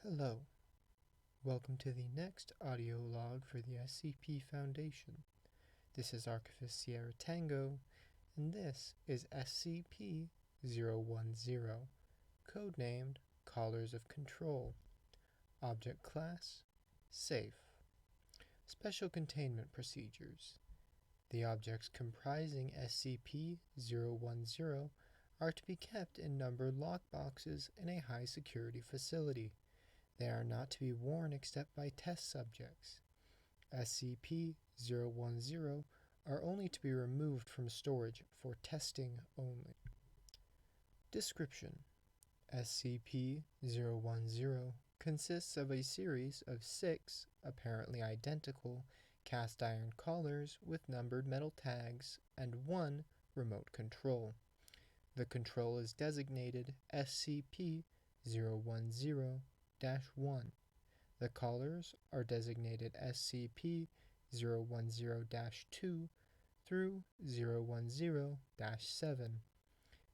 Hello, welcome to the next audio log for the SCP Foundation. This is Archivist Sierra Tango, and this is SCP-010, codenamed Collars of Control. Object Class: Safe. Special Containment Procedures. The objects comprising SCP-010 are to be kept in numbered lockboxes in a high-security facility. They are not to be worn except by test subjects. SCP-010 are only to be removed from storage for testing only. Description: SCP-010 consists of a series of 6 apparently identical cast iron collars with numbered metal tags and 1 remote control. The control is designated SCP-010-1. The collars are designated SCP-010-2 through 010-7.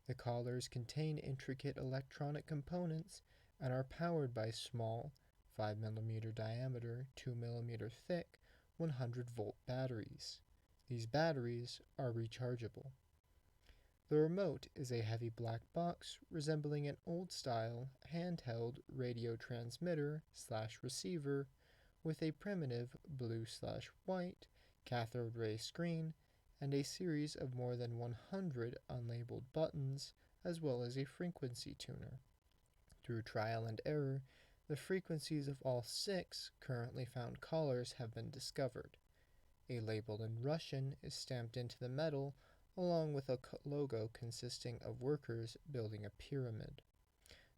The collars contain intricate electronic components and are powered by small, 5mm diameter, 2mm thick, 100-volt batteries. These batteries are rechargeable. The remote is a heavy black box resembling an old-style, handheld radio transmitter/receiver with a primitive blue/white cathode ray screen and a series of more than 100 unlabeled buttons, as well as a frequency tuner. Through trial and error, the frequencies of all 6 currently found collars have been discovered. A label in Russian is stamped into the metal, along with a logo consisting of workers building a pyramid.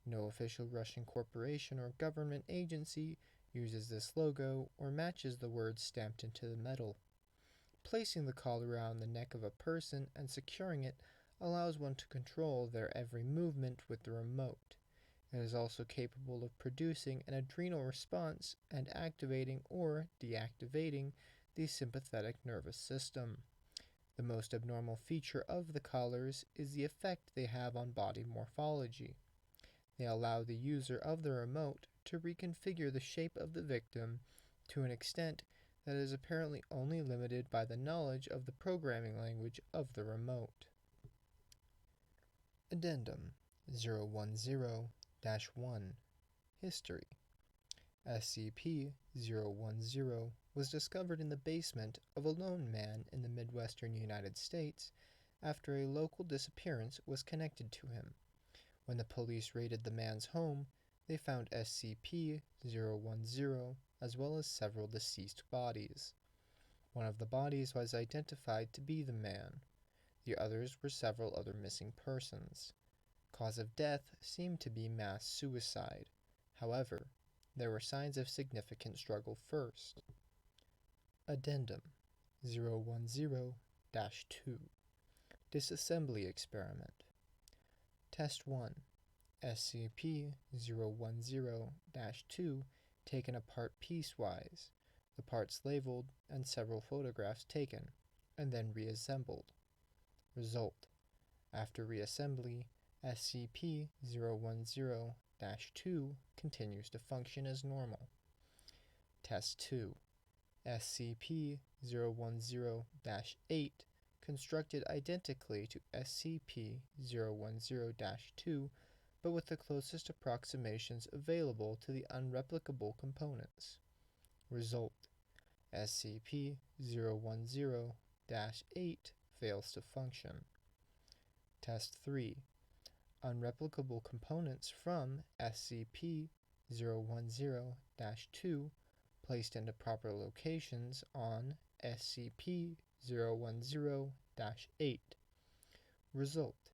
No official Russian corporation or government agency uses this logo or matches the words stamped into the metal. Placing the collar around the neck of a person and securing it allows one to control their every movement with the remote. It is also capable of producing an adrenal response and activating or deactivating the sympathetic nervous system. The most abnormal feature of the collars is the effect they have on body morphology. They allow the user of the remote to reconfigure the shape of the victim to an extent that is apparently only limited by the knowledge of the programming language of the remote. Addendum 010-1 History: SCP-010 was discovered in the basement of a lone man in the Midwestern United States after a local disappearance was connected to him. When the police raided the man's home, they found SCP-010 as well as several deceased bodies. One of the bodies was identified to be the man. The others were several other missing persons. Cause of death seemed to be mass suicide. However, there were signs of significant struggle first. Addendum 010-2 Disassembly Experiment. Test 1. SCP-010-2 taken apart piecewise, the parts labeled and several photographs taken, and then reassembled. Result: after reassembly, SCP-010-2 continues to function as normal. Test 2. SCP-010-8 constructed identically to SCP-010-2, but with the closest approximations available to the unreplicable components. Result: SCP-010-8 fails to function. Test 3. Unreplicable components from SCP-010-2 placed into proper locations on SCP-010-8. Result: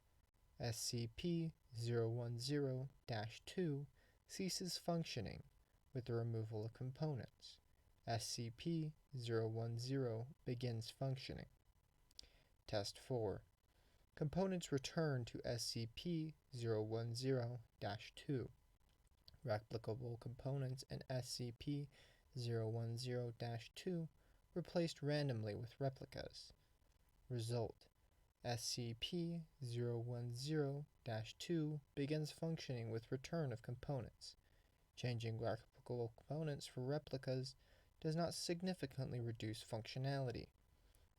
SCP-010-2 ceases functioning with the removal of components. SCP-010 begins functioning. Test 4. Components return to SCP-010-2. Replicable components in SCP-010-2 were placed randomly with replicas. Result: SCP-010-2 begins functioning with return of components. Changing graphical components for replicas does not significantly reduce functionality.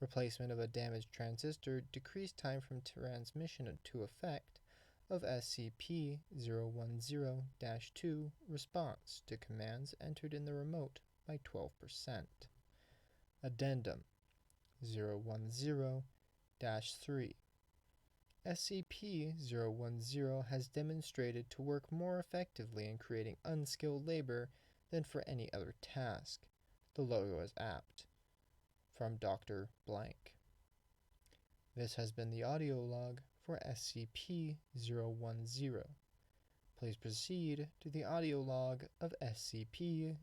Replacement of a damaged transistor decreased time from transmission to effect of SCP-010-2 response to commands entered in the remote by 12%. Addendum 010-3 SCP-010 has demonstrated to work more effectively in creating unskilled labor than for any other task. The logo is apt. From Dr. Blank. This has been the audio log for SCP-010. Please proceed to the audio log of SCP-011.